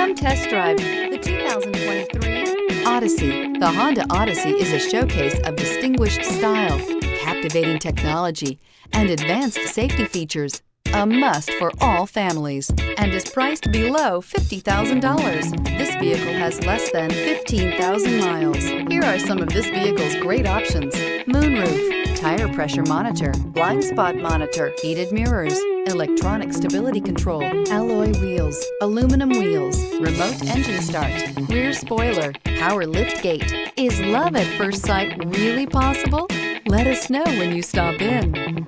Come test drive the 2023 Odyssey. The Honda Odyssey is a showcase of distinguished style, captivating technology, and advanced safety features. A must for all families, and is priced below $50,000. This vehicle has less than 15,000 miles. Here are some of this vehicle's great options: moonroof, tire pressure monitor, blind spot monitor, heated mirrors, electronic stability control, alloy wheels, aluminum wheels, remote engine start, rear spoiler, power lift gate. Is love at first sight really possible? Let us know when you stop in.